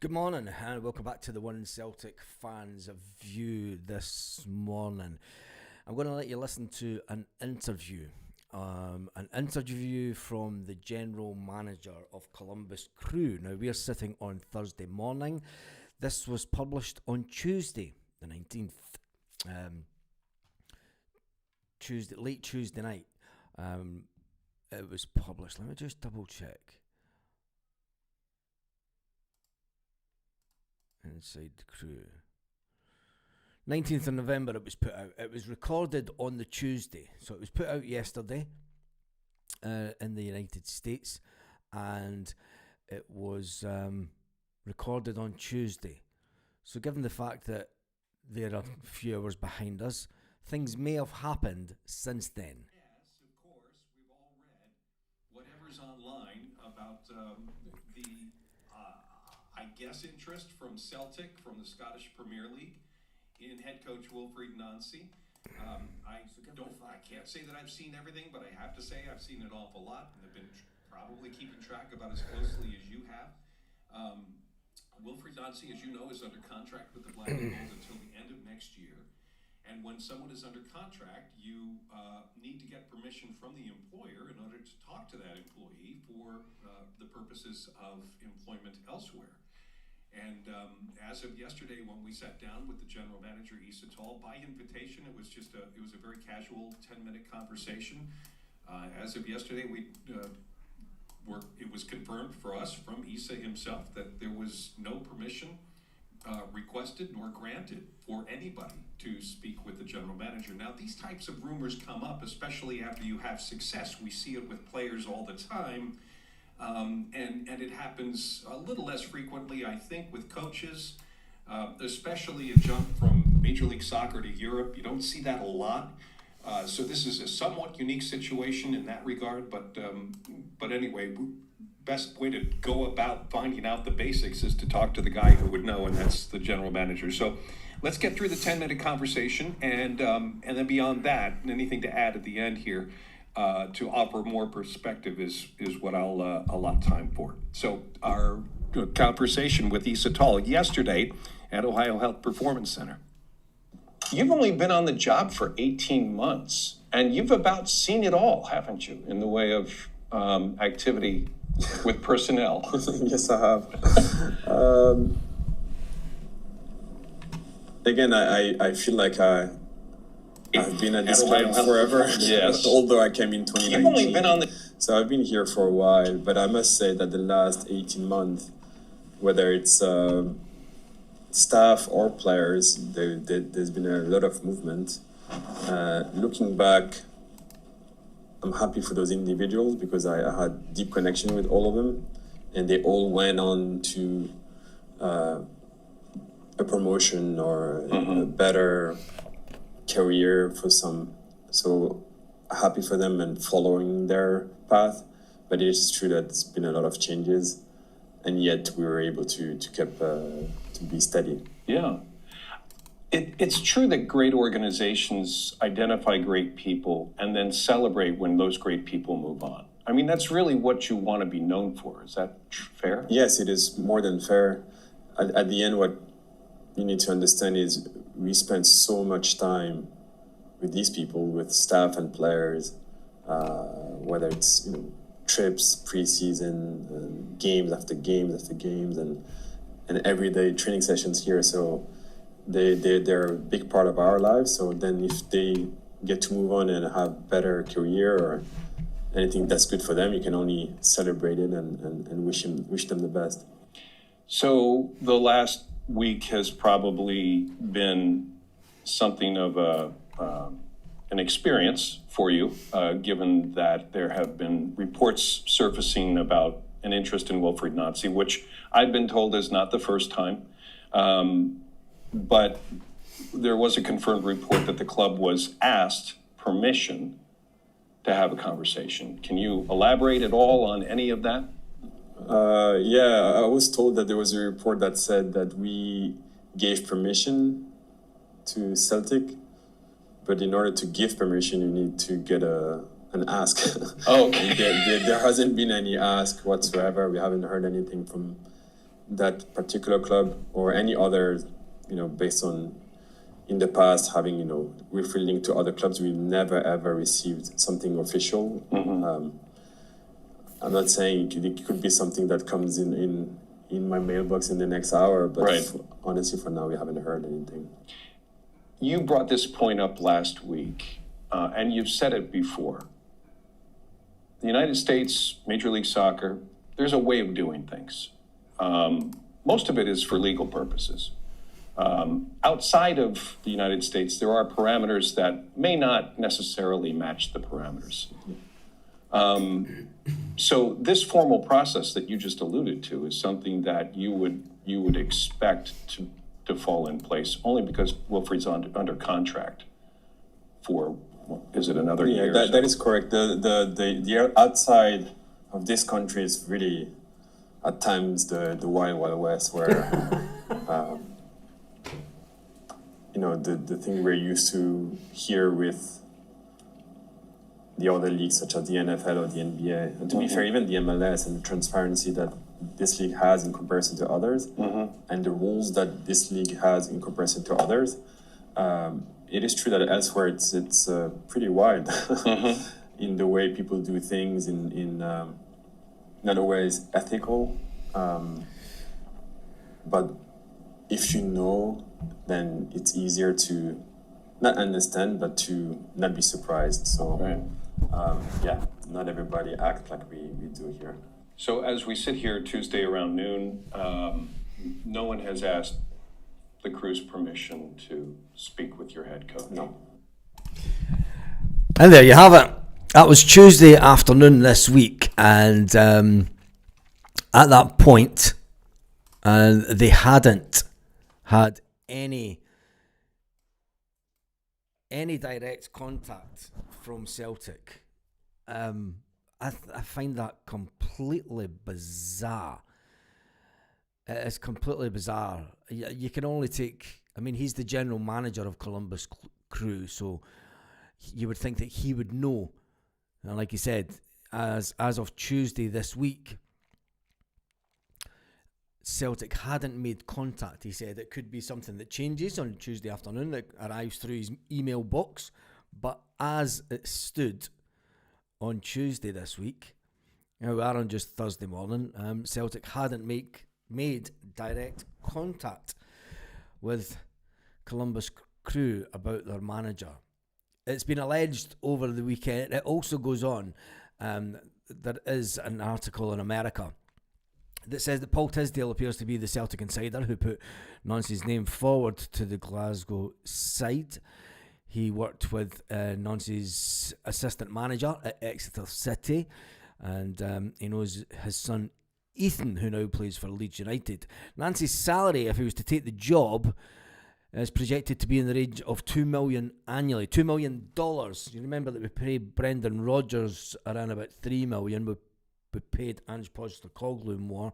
Good morning and welcome back to the One Celtic Fans View this morning. I'm going to let you listen to an interview from the general manager of Columbus Crew. Now we're sitting on Thursday morning. This was published on Tuesday, the 19th, late Tuesday night. It was published. Let me just double check. Inside the Crew. 19th of November it was put out. It was recorded on the Tuesday. So it was put out yesterday in the United States, and it was recorded on Tuesday. So given the fact that they're a few hours behind us, things may have happened since then. Yes, of course, we've all read whatever's online about I guess, interest from Celtic, from the Scottish Premier League, in head coach Wilfried Nancy. I can't say that I've seen everything, but I have to say I've seen an awful lot, and have been probably keeping track about as closely as you have. Wilfried Nancy, as you know, is under contract with the Black and Gold until the end of next year. And when someone is under contract, you need to get permission from the employer in order to talk to that employee for the purposes of employment elsewhere. And as of yesterday, when we sat down with the general manager, Issa Tall, by invitation, it was a very casual 10-minute conversation. As of yesterday, it was confirmed for us from Issa himself that there was no permission requested nor granted for anybody to speak with the general manager. Now, these types of rumors come up, especially after you have success. We see it with players all the time. And it happens a little less frequently, I think, with coaches, especially a jump from Major League Soccer to Europe. You don't see that a lot. So this is a somewhat unique situation in that regard. But anyway, best way to go about finding out the basics is to talk to the guy who would know, and that's the general manager. So let's get through the 10-minute conversation, and then beyond that, anything to add at the end here. To offer more perspective is what I'll allot time for. So our conversation with Issa Tall yesterday at Ohio Health Performance Center. You've only been on the job for 18 months, and you've about seen it all, haven't you, in the way of activity with personnel? Yes, I have. Again, I feel like I've been at this club forever. Yes. Although I came in 2019. You've only been on the... So I've been here for a while, but I must say that the last 18 months, whether it's staff or players, there's been a lot of movement. Looking back, I'm happy for those individuals because I had deep connection with all of them, and they all went on to a promotion or a better career for some. So happy for them and following their path. But it is true that there's been a lot of changes, and yet we were able to keep to be steady. Yeah. It's true that great organizations identify great people and then celebrate when those great people move on. I mean, that's really what you want to be known for. Is that fair? Yes, it is more than fair. At the end, what you need to understand is we spend so much time with these people, with staff and players, whether it's trips, preseason, games after games after games, and everyday training sessions here. So they're a big part of our lives. So then if they get to move on and have better career or anything that's good for them, you can only celebrate it and wish them the best. So the last week has probably been something of an experience for you, given that there have been reports surfacing about an interest in Wilfried Nancy, which I've been told is not the first time. But there was a confirmed report that the club was asked permission to have a conversation. Can you elaborate at all on any of that? Yeah, I was told that there was a report that said that we gave permission to Celtic, but in order to give permission, you need to get an ask. Oh, okay. There hasn't been any ask whatsoever. We haven't heard anything from that particular club or any other, based on in the past having, Wilfried linked to other clubs, we've never ever received something official. I'm not saying it could be something that comes in my mailbox in the next hour, but Right. Honestly, for now, we haven't heard anything. You brought this point up last week, and you've said it before. The United States, Major League Soccer, there's a way of doing things. Most of it is for legal purposes. Outside of the United States, there are parameters that may not necessarily match the parameters. So this formal process that you just alluded to is something that you would expect to fall in place only because Wilfried's under contract for, is it another year? Yeah, that is correct. The year outside of this country is really at times the wild, wild west where the thing we're used to here with the other leagues such as the NFL or the NBA, and to be fair, even the MLS, and the transparency that this league has in comparison to others, and the rules that this league has in comparison to others, it is true that elsewhere it's pretty wide in the way people do things, in not always ethical, but if you know, then it's easier to not understand, but to not be surprised. So. Right. Not everybody act like we do here. So as we sit here Tuesday around noon, no one has asked the crew's permission to speak with your head coach? No. And there you have it. That was Tuesday afternoon this week, and at that point, they hadn't had any direct contact from Celtic. I find that completely bizarre. It's completely bizarre. You can only take... I mean, he's the general manager of Columbus Crew, so you would think that he would know. And like he said, as of Tuesday this week, Celtic hadn't made contact. He said it could be something that changes on Tuesday afternoon, that arrives through his email box. But as it stood on Tuesday this week, we are on just Thursday morning, Celtic hadn't made direct contact with Columbus Crew about their manager. It's been alleged over the weekend. It also goes on. There is an article in America that says that Paul Tisdale appears to be the Celtic insider who put Nancy's name forward to the Glasgow side. He worked with Nancy's assistant manager at Exeter City, and he knows his son Ethan, who now plays for Leeds United. Nancy's salary, if he was to take the job, is projected to be in the range of $2 million annually. $2 million. You remember that we paid Brendan Rodgers around about $3 million. We paid Ange Postecoglou more.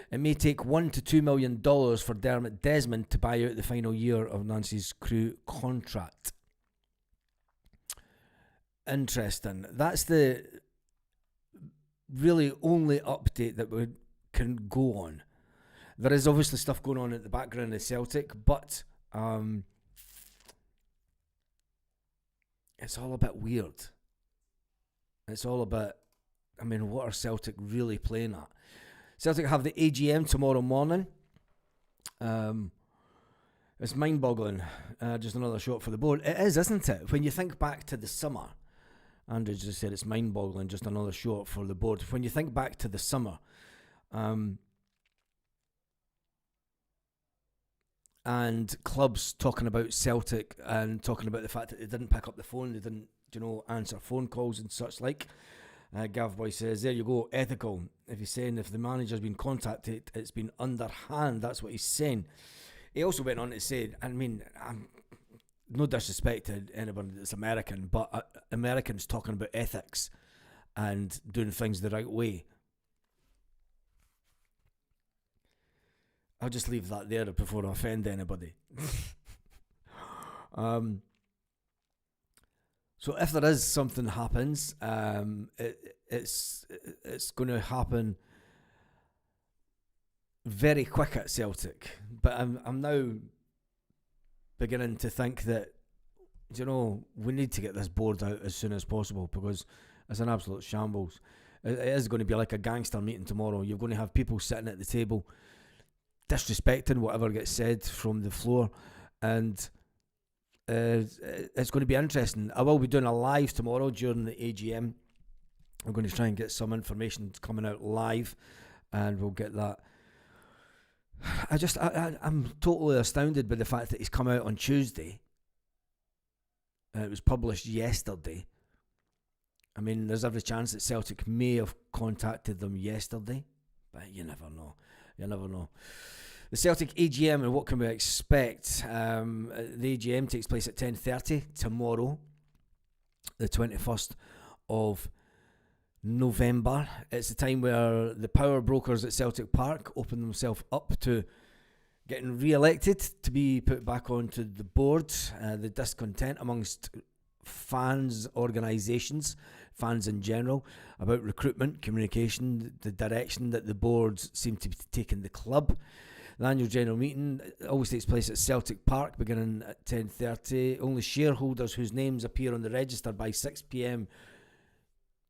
It may take $1 to $2 million for Dermot Desmond to buy out the final year of Nancy's Crew contract. Interesting. That's the really only update that we can go on. There is obviously stuff going on at the background of Celtic, but it's all a bit weird. It's all about, I mean, what are Celtic really playing at? Celtic have the AGM tomorrow morning. It's mind-boggling. Just another shot for the board. It is, isn't it? When you think back to the summer, Andrew just said it's mind-boggling, just another shot for the board. When you think back to the summer, and clubs talking about Celtic and talking about the fact that they didn't pick up the phone, they didn't, answer phone calls and such like. Gavboy says, there you go, ethical. If he's saying if the manager's been contacted, it's been underhand. That's what he's saying. He also went on to say, I mean, no disrespect to anybody that's American, but Americans talking about ethics and doing things the right way. I'll just leave that there before I offend anybody. So if there is something happens, it's going to happen very quick at Celtic, but I'm now beginning to think that, we need to get this board out as soon as possible, because it's an absolute shambles. It is going to be like a gangster meeting tomorrow. You're going to have people sitting at the table disrespecting whatever gets said from the floor, and it's going to be interesting. I will be doing a live tomorrow during the AGM. I'm going to try and get some information coming out live, and we'll get that. I'm totally astounded by the fact that he's come out on Tuesday. It was published yesterday. I mean, there's every chance that Celtic may have contacted them yesterday, but you never know. You never know. The Celtic AGM, and what can we expect? The AGM takes place at 10:30 tomorrow, the 21st of November. It's the time where the power brokers at Celtic Park open themselves up to getting re-elected to be put back onto the board. The discontent amongst fans, organisations, fans in general, about recruitment, communication, the direction that the boards seem to be taking the club. The annual general meeting always takes place at Celtic Park, beginning at 10:30. Only shareholders whose names appear on the register by 6 p.m.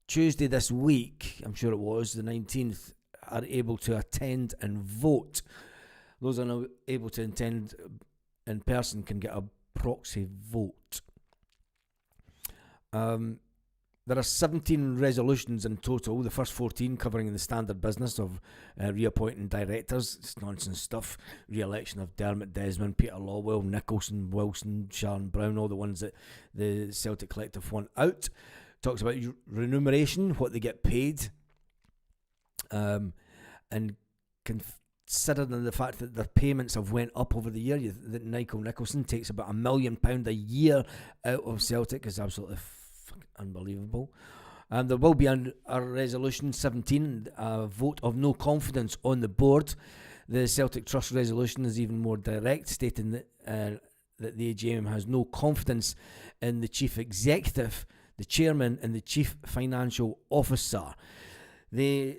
Tuesday this week, I'm sure it was, the 19th, are able to attend and vote. Those are not able to attend in person can get a proxy vote. There are 17 resolutions in total, the first 14 covering the standard business of reappointing directors. It's nonsense stuff. Re-election of Dermot Desmond, Peter Lawwell, Nicholson, Wilson, Sharon Brown, all the ones that the Celtic Collective want out. Talks about remuneration, what they get paid, and considering the fact that their payments have went up over the year. That Michael Nicholson takes about £1 million a year out of Celtic is absolutely unbelievable. And there will be a resolution 17, a vote of no confidence on the board. The Celtic Trust resolution is even more direct, stating that the AGM has no confidence in the chief executive, the chairman, and the chief financial officer. They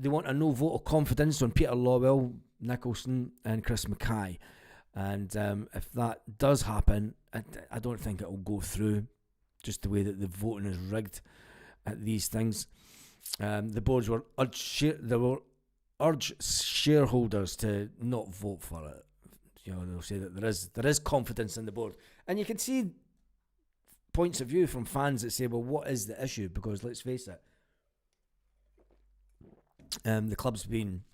want a no vote of confidence on Peter Lawwell, Nicholson, and Chris Mackay. And if that does happen, I don't think it will go through, just the way that the voting is rigged at these things. The boards will urge shareholders to not vote for it. They'll say that there is confidence in the board, and you can see points of view from fans that say, well, what is the issue? Because let's face it, the club's been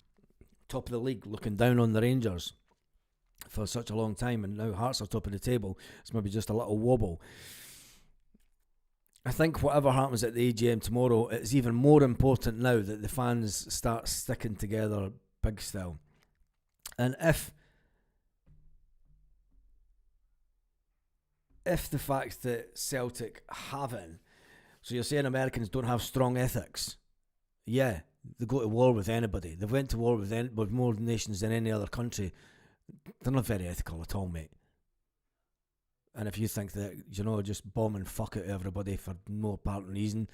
top of the league, looking down on the Rangers for such a long time, and now Hearts are top of the table. It's maybe just a little wobble. I think whatever happens at the AGM tomorrow, it's even more important now that the fans start sticking together big style. And if the fact that Celtic haven't, so you're saying Americans don't have strong ethics? Yeah, they go to war with anybody. They've went to war with more nations than any other country. They're not very ethical at all, mate. And if you think that, just bomb and fuck at everybody for no apparent reason,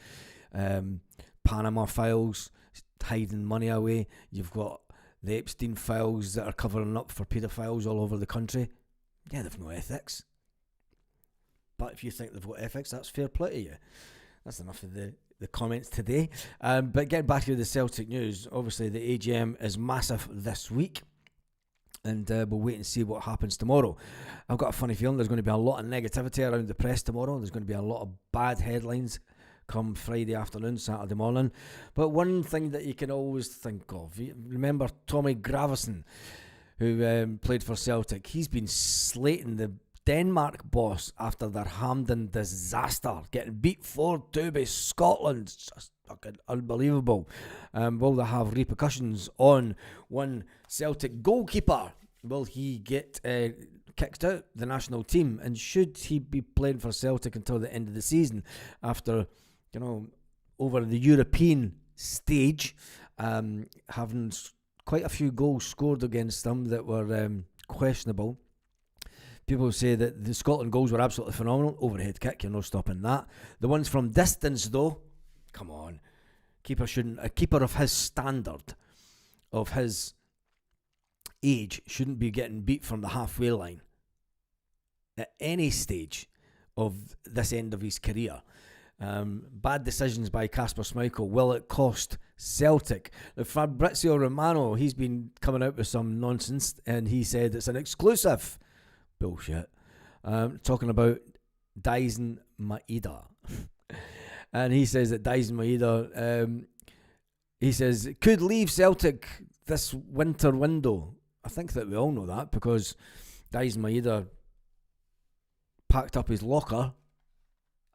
Panama files, hiding money away, you've got the Epstein files that are covering up for paedophiles all over the country. Yeah, they've no ethics. But if you think they've got ethics, that's fair play to you. That's enough of the comments today. But getting back to the Celtic news, obviously the AGM is massive this week. And we'll wait and see what happens tomorrow. I've got a funny feeling there's going to be a lot of negativity around the press tomorrow. There's going to be a lot of bad headlines come Friday afternoon, Saturday morning. But one thing that you can always think of, remember Tommy Gravesen, who played for Celtic. He's been slating the Denmark boss after their Hampden disaster, getting beat 4-2 by Scotland. It's just fucking unbelievable. Will they have repercussions on one Celtic goalkeeper? Will he get kicked out the national team? And should he be playing for Celtic until the end of the season after, over the European stage, having quite a few goals scored against them that were questionable? People say that the Scotland goals were absolutely phenomenal. Overhead kick, you're no stopping that. The ones from distance, though, come on. A keeper of his standard, of his age shouldn't be getting beat from the halfway line at any stage of this end of his career. Bad decisions by Kasper Schmeichel. Will it cost Celtic? Fabrizio Romano, he's been coming out with some nonsense, and he said it's an exclusive. Bullshit. Talking about Daisen Maeda. And he says that Daisen Maeda, he says, could leave Celtic this winter window. I think that we all know that, because Daisen Maeda packed up his locker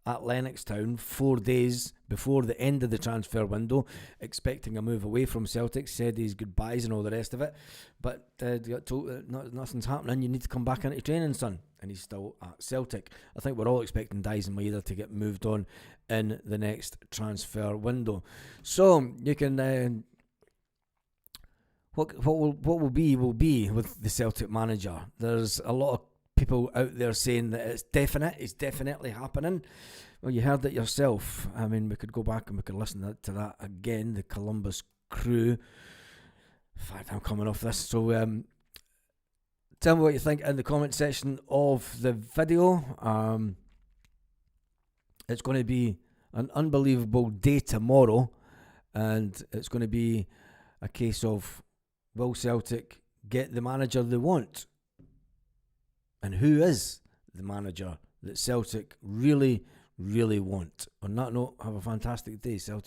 at Lennoxtown 4 days before the end of the transfer window, expecting a move away from Celtic, said his goodbyes and all the rest of it, but got told that nothing's happening, you need to come back into training, son, and he's still at Celtic. I think we're all expecting Daisen Maeda to get moved on in the next transfer window. So you can what will be with the Celtic manager. There's a lot of people out there saying that it's definitely happening. Well, you heard it yourself. I mean, we could go back and we could listen to that again, the Columbus Crew. In fact, I'm coming off this. So tell me what you think in the comment section of the video. It's going to be an unbelievable day tomorrow, and it's going to be a case of, will Celtic get the manager they want? And who is the manager that Celtic really, really want? On that note, have a fantastic day, Celtic.